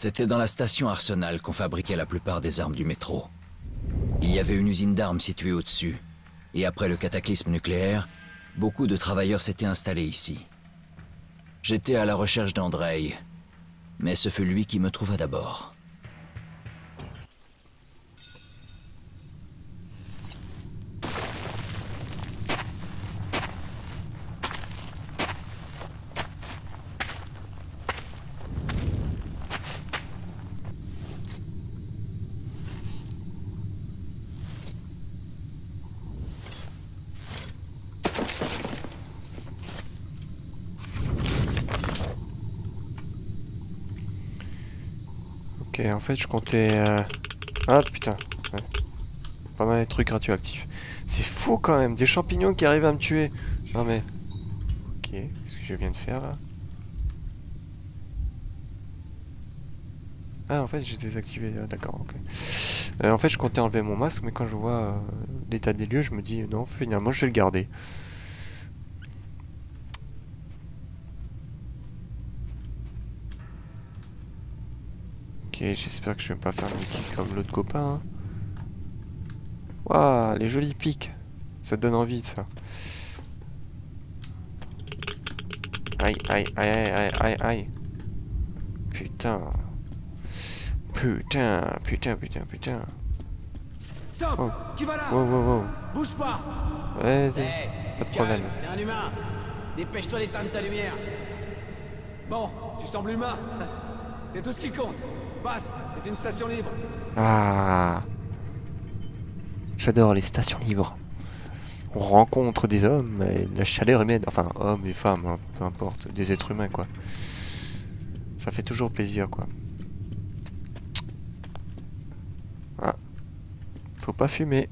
C'était dans la station Arsenal qu'on fabriquait la plupart des armes du métro. Il y avait une usine d'armes située au-dessus. Et après le cataclysme nucléaire, beaucoup de travailleurs s'étaient installés ici. J'étais à la recherche d'Andrei, mais ce fut lui qui me trouva d'abord. Ok, en fait, je comptais... Ah, putain. Ouais. Pendant les trucs radioactifs. C'est fou, quand même. Des champignons qui arrivent à me tuer. Non, mais... Ok, qu'est-ce que je viens de faire, là? Ah, en fait, j'ai désactivé. D'accord, ok. En fait, je comptais enlever mon masque, mais quand je vois l'état des lieux, je me dis, non, finalement, je vais le garder. Ok, j'espère que je vais pas faire une kick comme l'autre copain. Hein. Waouh, les jolis pics. Ça donne envie de ça. Aïe, aïe, aïe, aïe, aïe, aïe. Putain. Putain, putain, putain, putain. Stop! Oh. Qui va là? Wow, wow, wow. Bouge pas! Ouais, Hey, pas de problème. calme, c'est un humain. Dépêche-toi d'éteindre ta lumière. Bon, tu sembles humain. C'est tout ce qui compte. Passe, c'est une station libre. Ah. J'adore les stations libres. On rencontre des hommes et de la chaleur humaine. Enfin, hommes et femmes, hein, peu importe. Des êtres humains, quoi. Ça fait toujours plaisir, quoi. Ah. Faut pas fumer.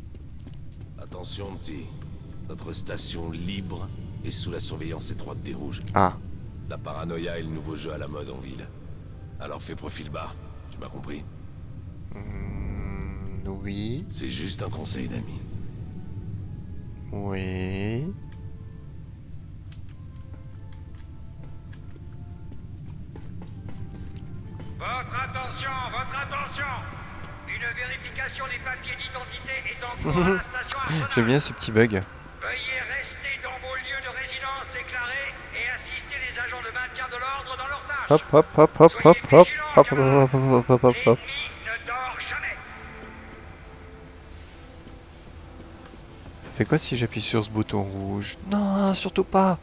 Attention, petit. Notre station libre est sous la surveillance étroite des rouges. Ah. La paranoïa est le nouveau jeu à la mode en ville. Alors fais profil bas, tu m'as compris? Oui. C'est juste un conseil d'ami. Oui. Votre attention, votre attention! Une vérification des papiers d'identité est en cours à la station Arsenal. J'aime bien ce petit bug. Veuillez rester dans vos lieux de résidence déclarés et assister les agents de maintien de l'ordre dans leurs tâches. Hop, hop, hop, hop, hop, hop, hop, hop, hop, hop, hop, hop, hop. L'ennemi ne dort jamais. Ça fait quoi si j'appuie sur ce bouton rouge? Non, surtout pas.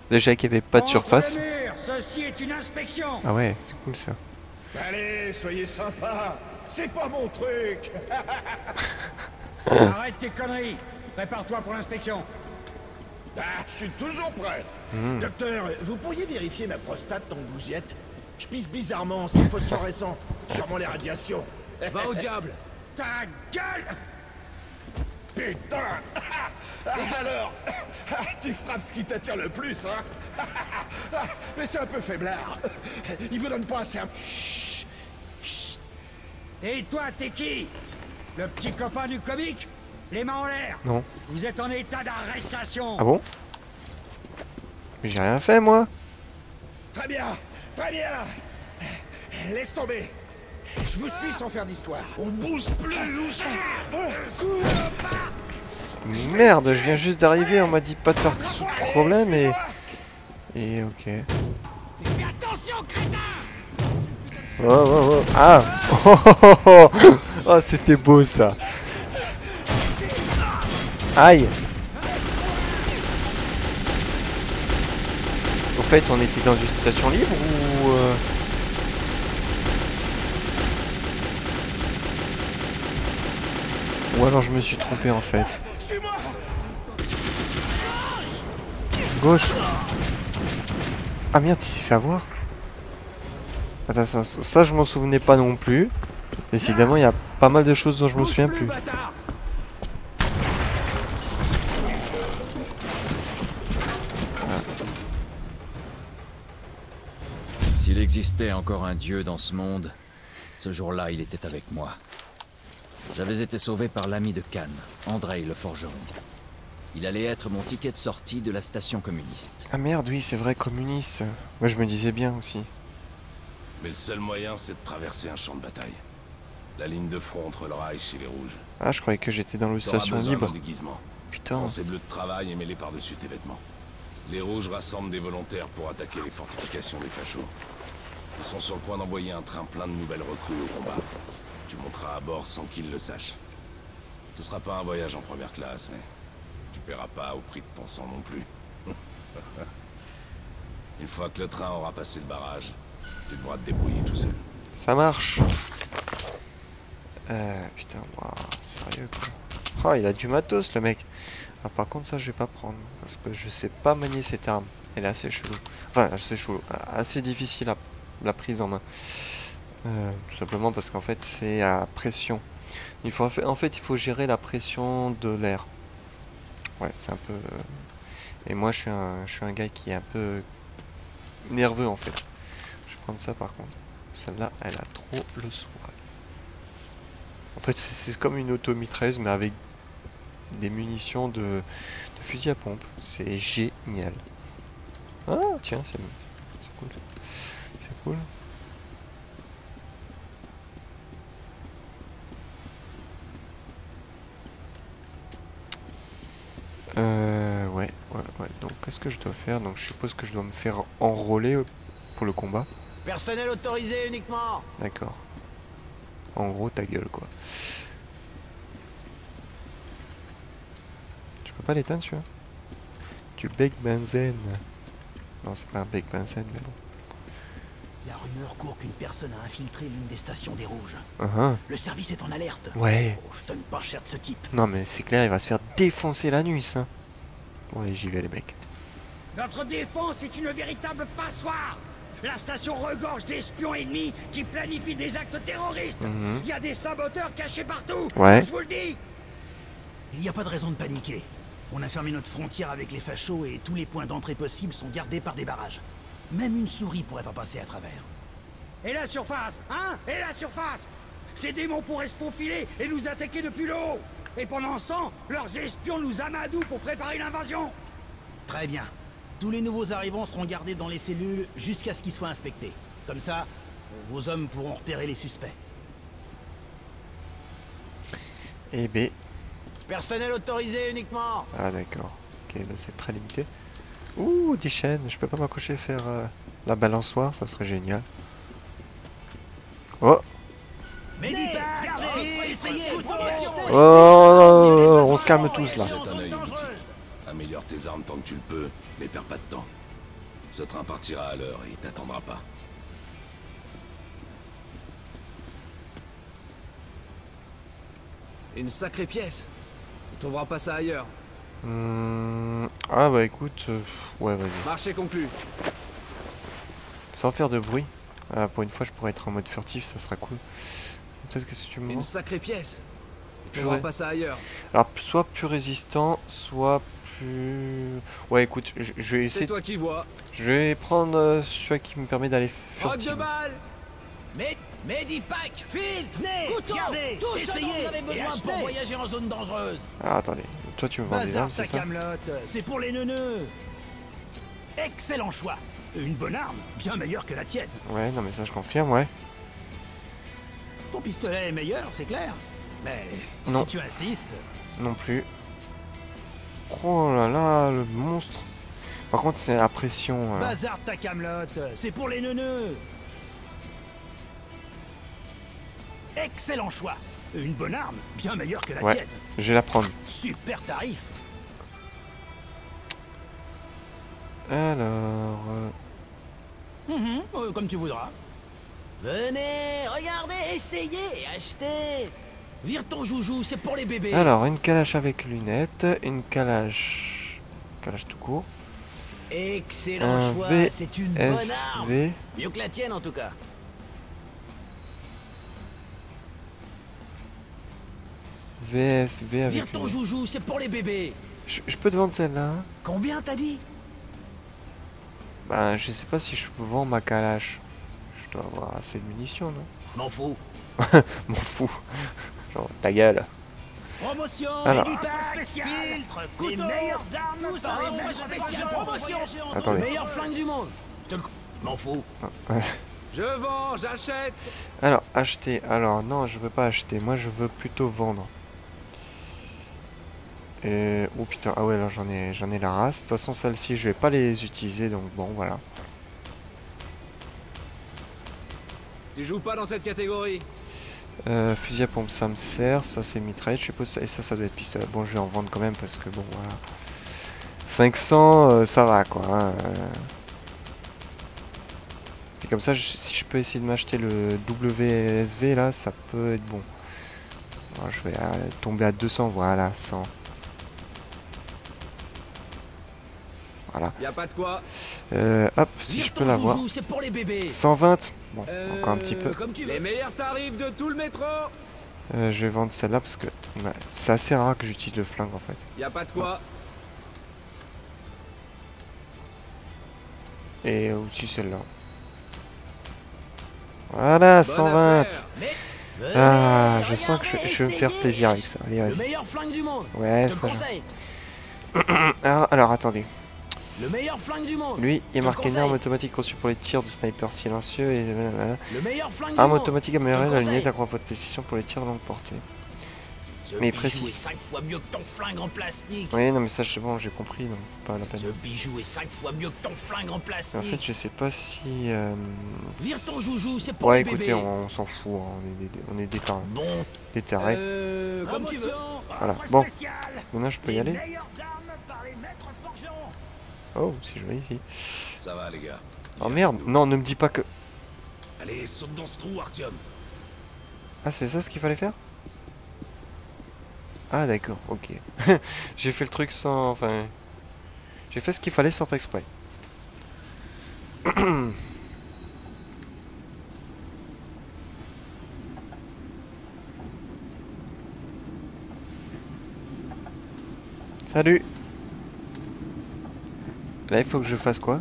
Déjà qu'il n'y avait pas de surface. Contre le mur, ceci est une inspection. Ah ouais, c'est cool ça. Allez, soyez sympa. C'est pas mon truc. Arrête tes conneries. Prépare-toi pour l'inspection. Ah, je suis toujours prêt. Docteur, vous pourriez vérifier ma prostate tant que vous y êtes? Je pisse bizarrement, c'est phosphorescent. Sûrement les radiations. Va au diable! Ta gueule! Putain. Et alors? Tu frappes ce qui t'attire le plus, hein? Mais c'est un peu faiblard. Il vous donne pas assez... Et toi, t'es qui? Le petit copain du comique? Les mains en l'air. Non. Vous êtes en état d'arrestation. Ah bon? Mais j'ai rien fait moi. Très bien, très bien. Laisse tomber. Je vous suis sans faire d'histoire. On bouge plus, Merde, je viens juste d'arriver, on m'a dit pas de faire de problème et... Et ok. Fais attention, crétin! Oh, oh, oh. Ah. Oh, oh, oh, oh. Oh, c'était beau ça. Aïe. Au fait, on était dans une station libre ou... Ou alors je me suis trompé en fait. Gauche. Ah merde, il s'est fait avoir. Attends, ça je m'en souvenais pas non plus. Décidément, il y a pas mal de choses dont je me souviens plus. S'il existait encore un dieu dans ce monde, ce jour-là, il était avec moi. J'avais été sauvé par l'ami de Khan, Andrei le forgeron. Il allait être mon ticket de sortie de la station communiste. Ah merde, oui, c'est vrai, communiste. Moi je me disais bien aussi. Mais le seul moyen, c'est de traverser un champ de bataille. La ligne de front entre le Reich et les Rouges. Ah, je croyais que j'étais dans une T'auras station besoin libre. d'un déguisement. Putain. Prends ces bleus de travail et mets-les par-dessus tes vêtements. Les Rouges rassemblent des volontaires pour attaquer les fortifications des fachos. Ils sont sur le point d'envoyer un train plein de nouvelles recrues au combat. Tu monteras à bord sans qu'ils le sachent. Ce sera pas un voyage en première classe, mais tu paieras pas au prix de ton sang non plus. Une fois que le train aura passé le barrage, tu devras te débrouiller tout seul. Ça marche. Putain, wow, sérieux quoi. Oh, il a du matos le mec. Ah, par contre, ça je vais pas prendre. Parce que je sais pas manier cette arme. Elle est assez chelou. Enfin, assez chelou. Assez difficile à la prise en main. Tout simplement parce qu'en fait, c'est à pression. Il faut, en fait, il faut gérer la pression de l'air. Ouais, c'est un peu... Et moi, je suis un gars qui est un peu nerveux en fait. Je vais prendre ça par contre. Celle-là, elle a trop le swag. En fait, c'est comme une automitrailleuse, mais avec des munitions de fusil à pompe. C'est génial. Ah, tiens, c'est cool. C'est cool. Ouais. Donc, qu'est-ce que je dois faire? Donc, je suppose que je dois me faire enrôler pour le combat. Personnel autorisé uniquement. D'accord. En gros, ta gueule, quoi. Je peux pas l'éteindre, celui-là? Du bec benzène. Non, c'est pas un bec benzène, mais bon. La rumeur court qu'une personne a infiltré l'une des stations des Rouges. Le service est en alerte. Ouais. Oh, je donne pas cher de ce type. Non, mais c'est clair, il va se faire défoncer l'anus, hein. Bon, allez, j'y vais, les mecs. Notre défense est une véritable passoire. La station regorge d'espions ennemis qui planifient des actes terroristes. Il y a des saboteurs cachés partout. Ouais. Je vous le dis. Il n'y a pas de raison de paniquer. On a fermé notre frontière avec les fachos et tous les points d'entrée possibles sont gardés par des barrages. Même une souris pourrait pas passer à travers. Et la surface, hein? Et la surface? Ces démons pourraient se faufiler et nous attaquer depuis le haut. Et pendant ce temps, leurs espions nous amadouent pour préparer l'invasion. Très bien. Tous les nouveaux arrivants seront gardés dans les cellules jusqu'à ce qu'ils soient inspectés. Comme ça, vos hommes pourront repérer les suspects. Eh ben... Personnel autorisé uniquement. Ah, d'accord. Ok, bah c'est très limité. Ouh, 10 chaînes. Je peux pas m'accrocher faire la balançoire, ça serait génial. Oh! Oh, on se calme tous là. Jette un œil au boutique. Améliore tes armes tant que tu le peux, mais perds pas de temps. Ce train partira à l'heure et il t'attendra pas. Une sacrée pièce. On trouvera pas ça ailleurs. Ah bah écoute, ouais vas-y. Marché conclu. Sans faire de bruit. Ah, pour une fois je pourrais être en mode furtif, ça sera cool. Peut-être que si tu me Une montres. sacrée pièce. On Purée. trouvera pas ça ailleurs. Alors soit plus résistant, soit plus... Ouais écoute, je vais C'est essayer... toi qui vois. Je vais prendre celui qui me permet d'aller Rock de furtif. balle. Medipack, filtre, couteau, gardez, tout ce dont essayez vous avez et besoin achetez. pour voyager en zone dangereuse. Ah attendez, toi tu me vends des Bazar armes, ta c'est ça? camelote, c'est pour les neuneux. Excellent choix. Une bonne arme, bien meilleure que la tienne. Ouais, non mais ça je confirme, ouais. Ton pistolet est meilleur, c'est clair. Mais Non. si tu insistes... Non plus. Oh là là, le monstre. Par contre c'est la pression. Bazar ta camelote, c'est pour les neuneux. Excellent choix. Une bonne arme, bien meilleure que la Ouais. tienne. Je vais la prendre. Super tarif. Alors... Comme tu voudras. Venez, regardez, essayez et achetez. Vire ton joujou, c'est pour les bébés. Alors, une calage avec lunettes, une calage... Calage tout court. Excellent Un choix, V, c'est une bonne arme. SV... Mieux que la tienne en tout cas. VSV avec Vire ton lunettes. joujou, c'est pour les bébés. Je peux te vendre celle-là, hein? Combien t'as dit? Bah, je sais pas si je vends ma calage. Je dois avoir assez de munitions, non? M'en fous. M'en fous. Genre, ta gueule. Promotion, Alors. spécial, filtre, couteau, les meilleures armes, Offre spéciale promotion. Attendez. Le meilleur flingue du monde. Je te le... M'en fous. Je vends, j'achète. Alors, acheter. Alors, non, je veux pas acheter. Moi, je veux plutôt vendre. Oh putain, ah ouais, là, j'en ai la race. De toute façon, celles-ci, je vais pas les utiliser, donc bon, voilà. Tu joues pas dans cette catégorie. Fusil à pompe, ça me sert. Ça, c'est mitraillette, je suppose. Et ça doit être pistolet. Bon, je vais en vendre quand même parce que bon, voilà. 500, ça va quoi. Hein, Et comme ça, si je peux essayer de m'acheter le WSV là, ça peut être bon. Alors, je vais tomber à 200, voilà, 100. Voilà. Y a pas de quoi. Hop, si je peux l'avoir. C'est pour les bébés. 120. Bon, encore un petit peu. Comme tu veux. Les meilleurs tarifs de tout le métro. Je vais vendre celle-là parce que ouais, c'est assez rare que j'utilise le flingue en fait. Y a pas de quoi. Et aussi celle-là. Voilà, 120. Ah, je sens que je vais me faire plaisir avec ça. Allez, Le vas-y. meilleur flingue du monde. Ouais, Je te ça. le conseille. Alors, attendez. Le meilleur flingue du monde. Lui, il est Je marqué te une conseille. arme automatique conçue pour les tirs de sniper silencieux et Le meilleur flingue du arme monde. automatique Je améliorée te de la conseille. lunette accroît votre précision pour les tirs longue portée. Ce Mais bijou précise. est 5 fois mieux que ton flingue en plastique. Oui, non, mais ça, c'est bon, j'ai compris, donc pas la peine. Ce bijou est 5 fois mieux que ton flingue en En plastique. fait, je sais pas si. Vire ton joujou, c'est pour Ouais, les écoutez, bébés. on s'en fout, hein, on est des Bon, tarés. comme tu veux. Voilà, bon, maintenant je peux y aller. Meilleures armes par les maîtres forgerons. Oh, c'est joli ici. Ça va, les gars. Oh merde, non, ne me dis pas que. Allez, saute dans ce trou, Artyom. Ah, c'est ça ce qu'il fallait faire? Ah, d'accord, ok. J'ai fait le truc sans. Enfin. J'ai fait ce qu'il fallait sans faire exprès. Salut! Là, il faut que je fasse quoi?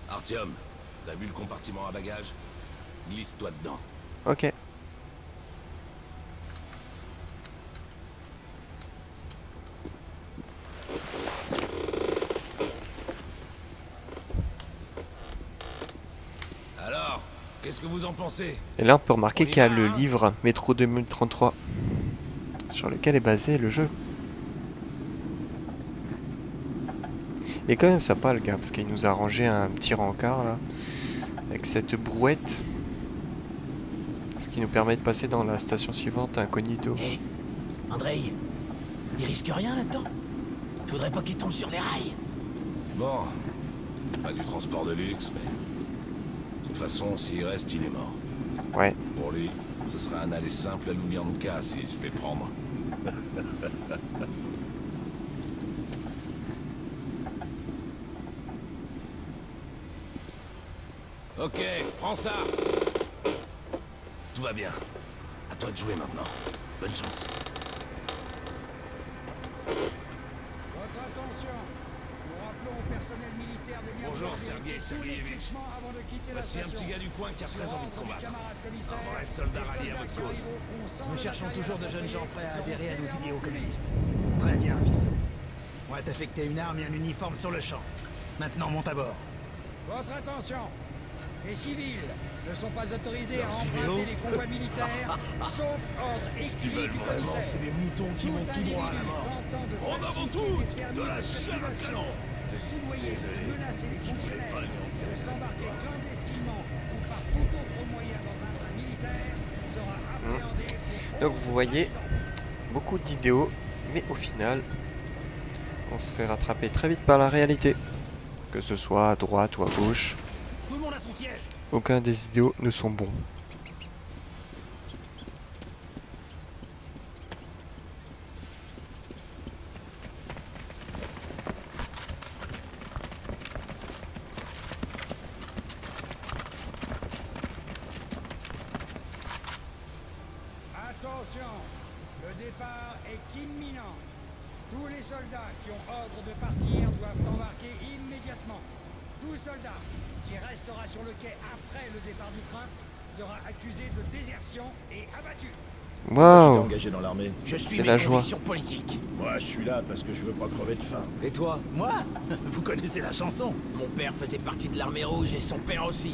Artyom, t'as vu le compartiment à bagages? Glisse-toi dedans. Ok. Alors, qu'est-ce que vous en pensez? Et là, on peut remarquer qu'il y a le livre Métro 2033 sur lequel est basé le jeu. Il est quand même sympa le gars parce qu'il nous a rangé un petit rencard là avec cette brouette, ce qui nous permet de passer dans la station suivante incognito. Hé, Andrei, il risque rien là-dedans. Faudrait pas qu'il tombe sur les rails. Bon, pas du transport de luxe, mais... De toute façon, s'il reste, il est mort. Ouais. Pour lui, ce sera un aller simple à Loubianka s'il se fait prendre. Ok, prends ça. Tout va bien. À toi de jouer maintenant. Bonne chance. Votre attention. Nous rappelons au personnel militaire de bien Bonjour, vouloir Sergei vérifier tous les Sergeyevitch. équipements avant de quitter la Voici un station. petit gars du coin qui a très envie de combattre. Un vrai soldat rallié à votre cause. Nous cherchons toujours de jeunes gens prêts à adhérer à nos idéaux communistes. Très bien, fiston. On va t'affecter une arme et un uniforme sur le champ. Maintenant, monte à bord. Votre attention. Les civils ne sont pas autorisés à Leurs emprunter idéaux les convois militaires, sauf ordre écrit veulent du vraiment, commissaire. c'est des moutons qui vont tout droit à la mort. En avant tout, de la chair à canon. De soudoyer, Désolé, de menacer les fonctionnaires, pas le de s'embarquer clandestinement ou par tout autre moyen dans un train militaire sera appréhendé pour Donc vous voyez, beaucoup d'idéaux, mais au final, on se fait rattraper très vite par la réalité. Que ce soit à droite ou à gauche, Tout le monde à son siège. aucun des idéaux ne sont bons. Attention, le départ est imminent. Tous les soldats qui ont ordre de partir doivent embarquer immédiatement. Tout soldat qui restera sur le quai après le départ du train sera accusé de désertion et abattu. Tu t'es Waouh. engagé dans l'armée. Je suis C'est mes la joie. convictions politiques. Moi, je suis là parce que je veux pas crever de faim. Et toi? Moi? Vous connaissez la chanson? Mon père faisait partie de l'armée rouge et son père aussi.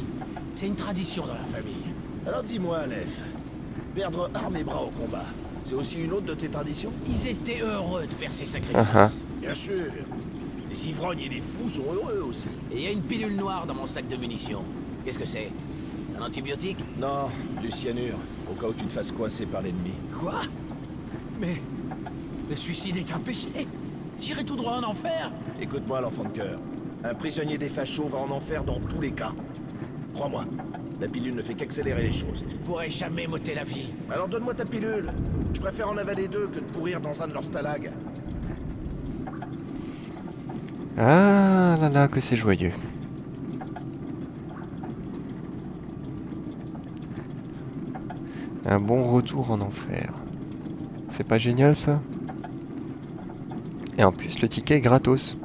C'est une tradition dans la famille. Alors dis-moi, Aleph, perdre armes et bras au combat, c'est aussi une autre de tes traditions? Ils étaient heureux de faire ces sacrifices. Bien sûr. Les ivrognes et les fous sont heureux aussi. Et il y a une pilule noire dans mon sac de munitions. Qu'est-ce que c'est? Un antibiotique? Non, du cyanure, au cas où tu te fasses coincer par l'ennemi. Quoi? Mais... le suicide est un péché. J'irai tout droit en enfer. Écoute-moi, l'enfant de cœur. Un prisonnier des fachos va en enfer dans tous les cas. Crois-moi, la pilule ne fait qu'accélérer les choses. Je pourrais jamais m'ôter la vie. Alors donne-moi ta pilule. Je préfère en avaler 2 que de pourrir dans un de leurs stalags. Ah là là, que c'est joyeux. Un bon retour en enfer. C'est pas génial ça? Et en plus, le ticket est gratos.